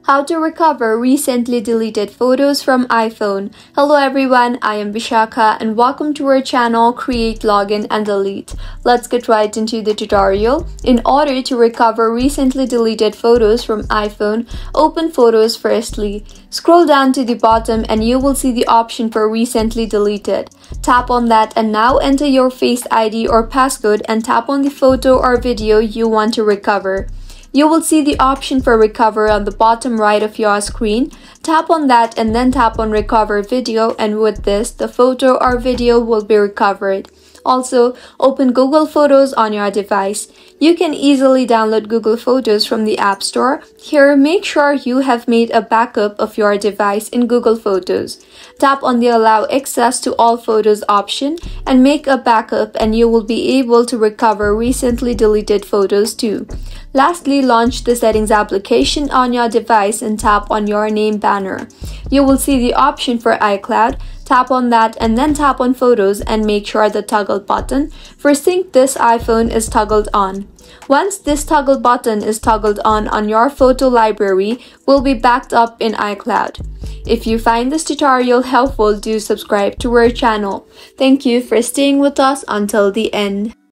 How to recover recently deleted photos from iPhone. Hello everyone, I am Vishakha and welcome to our channel Create, Login and Delete. Let's get right into the tutorial. In order to recover recently deleted photos from iPhone, open Photos firstly. Scroll down to the bottom and you will see the option for recently deleted. Tap on that and now enter your Face ID or passcode and tap on the photo or video you want to recover. You will see the option for recover on the bottom right of your screen. Tap on that and then tap on recover video, and with this, the photo or video will be recovered. Also, open Google Photos on your device. You can easily download Google Photos from the App Store. Here, make sure you have made a backup of your device in Google Photos. Tap on the Allow Access to All Photos option and make a backup, and you will be able to recover recently deleted photos too. Lastly, launch the Settings application on your device and tap on your name banner. You will see the option for iCloud. Tap on that and then tap on Photos and make sure the toggle button for Sync This iPhone is toggled on. Once this toggle button is toggled on your photo library will be backed up in iCloud. If you find this tutorial helpful, do subscribe to our channel. Thank you for staying with us until the end.